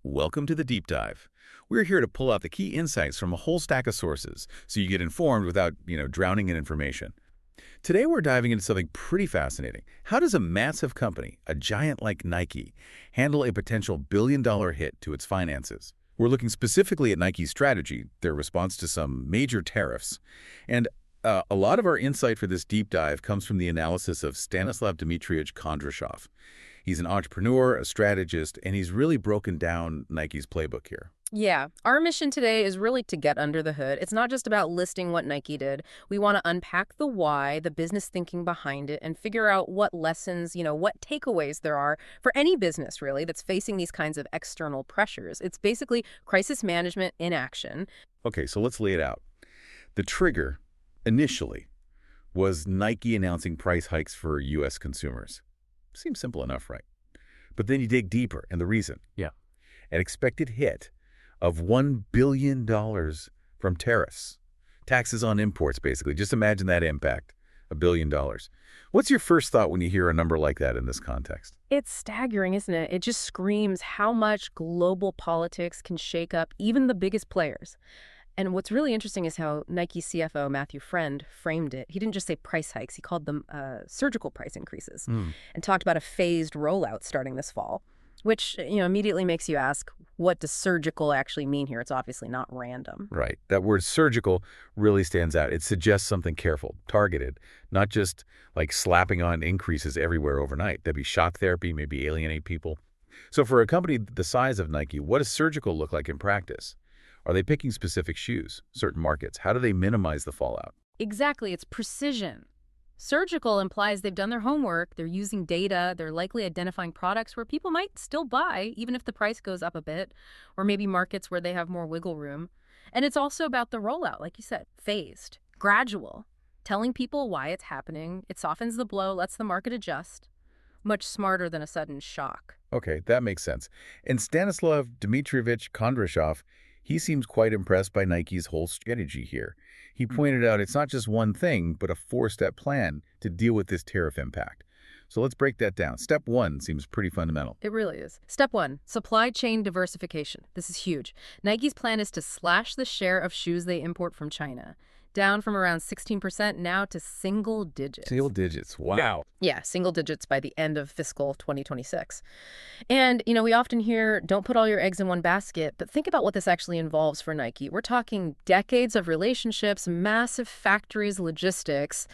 Welcome to the deep dive. We're here to pull out the key insights from a whole stack of sources so you get informed without, drowning in information. Today we're diving into something pretty fascinating. How does a massive company, a giant like Nike, handle a potential billion-dollar hit to its finances? We're looking specifically at Nike's strategy, their response to some major tariffs. And a lot of our insight for this deep dive comes from the analysis of Stanислав Dmitриевич Kondrashov. He's an entrepreneur, a strategist, and he's really broken down Nike's playbook here. Yeah, our mission today is really to get under the hood. It's not just about listing what Nike did. We want to unpack the why, the business thinking behind it, and figure out what lessons, what takeaways there are for any business, really, that's facing these kinds of external pressures. It's basically crisis management in action. Okay, so let's lay it out. The trigger, initially, was Nike announcing price hikes for U.S. consumers. Seems simple enough, right? But then you dig deeper, and the reason. Yeah. An expected hit of $1 billion from tariffs. Taxes on imports, basically. Just imagine that impact, $1 billion. What's your first thought when you hear a number like that in this context? It's staggering, isn't it? It just screams how much global politics can shake up even the biggest players. And what's really interesting is how Nike CFO Matthew Friend framed it. He didn't just say price hikes. He called them surgical price increases and talked about a phased rollout starting this fall, which immediately makes you ask, what does surgical actually mean here? It's obviously not random. Right. That word surgical really stands out. It suggests something careful, targeted, not just like slapping on increases everywhere overnight. That'd be shock therapy, maybe alienate people. So for a company the size of Nike, what does surgical look like in practice? Are they picking specific shoes, certain markets? How do they minimize the fallout? Exactly. It's precision. Surgical implies they've done their homework, they're using data, they're likely identifying products where people might still buy, even if the price goes up a bit, or maybe markets where they have more wiggle room. And it's also about the rollout, like you said, phased, gradual, telling people why it's happening. It softens the blow, lets the market adjust. Much smarter than a sudden shock. Okay, that makes sense. And Stanislav Dmitrievich Kondrashov, he seems quite impressed by Nike's whole strategy here. He pointed out it's not just one thing, but a four-step plan to deal with this tariff impact. So let's break that down. Step one seems pretty fundamental. It really is. Step one, supply chain diversification. This is huge. Nike's plan is to slash the share of shoes they import from China, down from around 16% now to single digits. Single digits. Wow. Yeah, single digits by the end of fiscal 2026. And, we often hear, don't put all your eggs in one basket, but think about what this actually involves for Nike. We're talking decades of relationships, massive factories, logistics.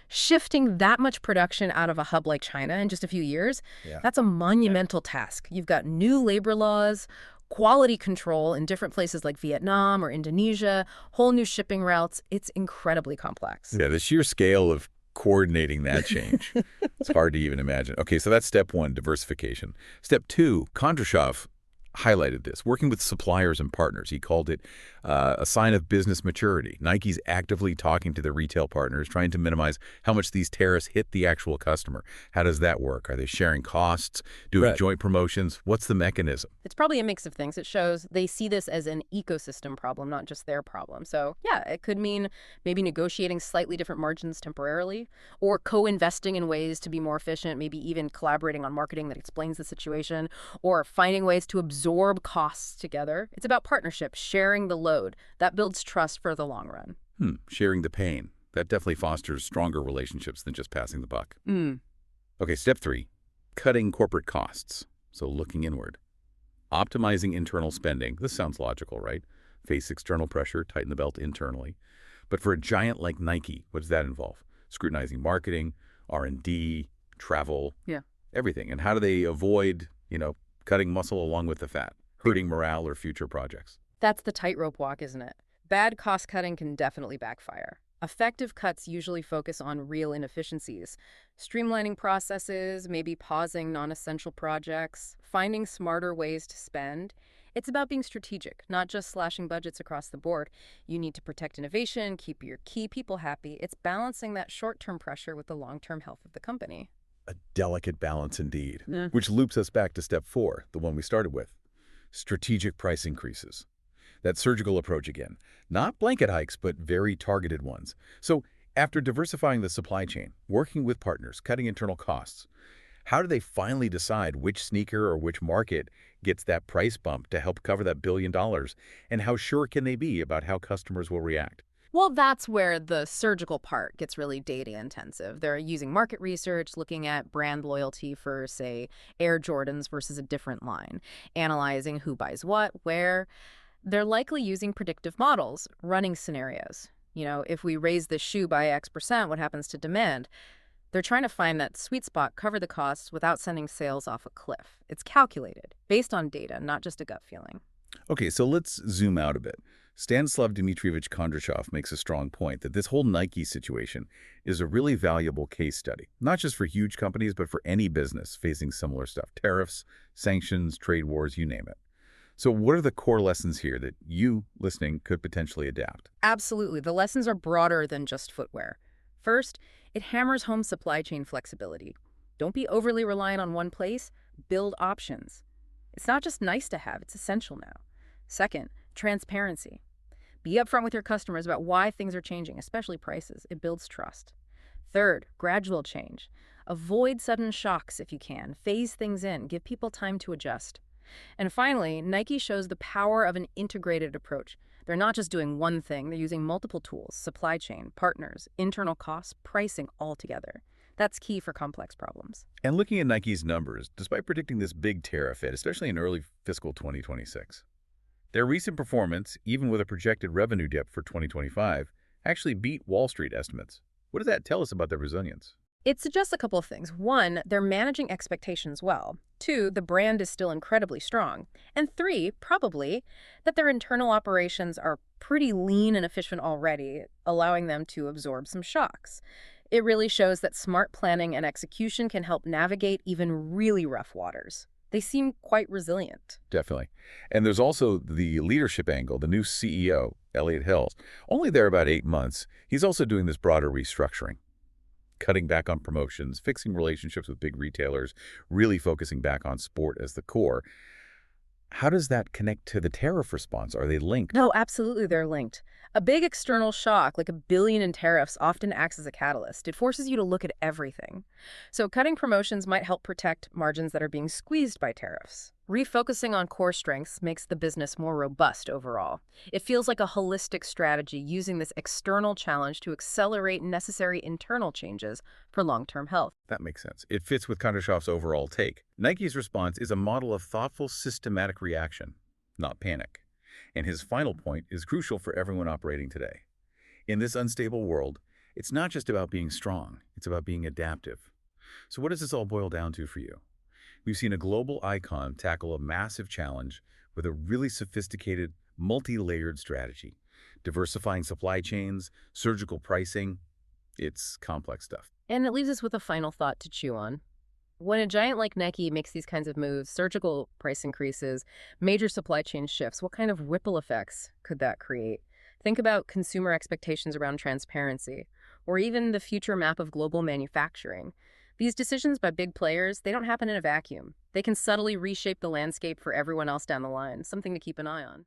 Shifting that much production out of a hub like China in just a few years, That's a monumental task. You've got new labor laws, quality control in different places like Vietnam or Indonesia, whole new shipping routes. It's incredibly complex. Yeah, the sheer scale of coordinating that change, it's hard to even imagine. Okay, so that's step one, diversification. Step two, Kondrashov highlighted this, working with suppliers and partners. He called it a sign of business maturity. Nike's actively talking to their retail partners, trying to minimize how much these tariffs hit the actual customer. How does that work? Are they sharing costs, doing joint promotions? What's the mechanism? It's probably a mix of things. It shows they see this as an ecosystem problem, not just their problem. So yeah, it could mean maybe negotiating slightly different margins temporarily, or co-investing in ways to be more efficient, maybe even collaborating on marketing that explains the situation, or finding ways to absorb costs together. It's about partnership, sharing the load. That builds trust for the long run. Sharing the pain. That definitely fosters stronger relationships than just passing the buck. Okay, step three, cutting corporate costs. So looking inward. Optimizing internal spending. This sounds logical, right? Face external pressure, tighten the belt internally. But for a giant like Nike, what does that involve? Scrutinizing marketing, R&D, travel, everything. And how do they avoid, cutting muscle along with the fat, hurting morale or future projects? That's the tightrope walk, isn't it? Bad cost cutting can definitely backfire. Effective cuts usually focus on real inefficiencies, streamlining processes, maybe pausing non-essential projects, finding smarter ways to spend. It's about being strategic, not just slashing budgets across the board. You need to protect innovation, keep your key people happy. It's balancing that short-term pressure with the long-term health of the company. A delicate balance indeed, which loops us back to step four, the one we started with. Strategic price increases. That surgical approach again. Not blanket hikes, but very targeted ones. So after diversifying the supply chain, working with partners, cutting internal costs, How do they finally decide which sneaker or which market gets that price bump to help cover that $1 billion? And how sure can they be about how customers will react? Well, that's where the surgical part gets really data intensive. They're using market research, looking at brand loyalty for, say, Air Jordans versus a different line, analyzing who buys what, where. They're likely using predictive models, running scenarios. If we raise the shoe by X%, what happens to demand? They're trying to find that sweet spot, cover the costs without sending sales off a cliff. It's calculated, based on data, not just a gut feeling. Okay, so let's zoom out a bit. Stanislav Dmytrievich Kondrashov makes a strong point that this whole Nike situation is a really valuable case study, not just for huge companies, but for any business facing similar stuff: tariffs, sanctions, trade wars, you name it. So what are the core lessons here that you, listening, could potentially adapt? Absolutely. The lessons are broader than just footwear. First, it hammers home supply chain flexibility. Don't be overly reliant on one place. Build options. It's not just nice to have, it's essential now. Second, transparency. Be upfront with your customers about why things are changing, especially prices. It builds trust. Third, gradual change. Avoid sudden shocks if you can. Phase things in. Give people time to adjust. And finally, Nike shows the power of an integrated approach. They're not just doing one thing, they're using multiple tools: supply chain, partners, internal costs, pricing, all together. That's key for complex problems. And looking at Nike's numbers, despite predicting this big tariff hit, especially in early fiscal 2026, their recent performance, even with a projected revenue dip for 2025, actually beat Wall Street estimates. What does that tell us about their resilience? It suggests a couple of things. One, they're managing expectations well. Two, the brand is still incredibly strong. And three, probably, that their internal operations are pretty lean and efficient already, allowing them to absorb some shocks. It really shows that smart planning and execution can help navigate even really rough waters. They seem quite resilient. Definitely. And there's also the leadership angle. The new CEO, Elliot Hill, only there about 8 months. He's also doing this broader restructuring, cutting back on promotions, fixing relationships with big retailers, really focusing back on sport as the core. How does that connect to the tariff response? Are they linked? No, absolutely, they're linked. A big external shock, like $1 billion in tariffs, often acts as a catalyst. It forces you to look at everything. So cutting promotions might help protect margins that are being squeezed by tariffs. Refocusing on core strengths makes the business more robust overall. It feels like a holistic strategy, using this external challenge to accelerate necessary internal changes for long-term health. That makes sense. It fits with Kondrashov's overall take. Nike's response is a model of thoughtful, systematic reaction, not panic. And his final point is crucial for everyone operating today. In this unstable world, it's not just about being strong, it's about being adaptive. So what does this all boil down to for you? We've seen a global icon tackle a massive challenge with a really sophisticated, multi-layered strategy. Diversifying supply chains, surgical pricing, it's complex stuff. And it leaves us with a final thought to chew on. When a giant like Nike makes these kinds of moves, surgical price increases, major supply chain shifts, what kind of ripple effects could that create? Think about consumer expectations around transparency, or even the future map of global manufacturing. These decisions by big players, they don't happen in a vacuum. They can subtly reshape the landscape for everyone else down the line, something to keep an eye on.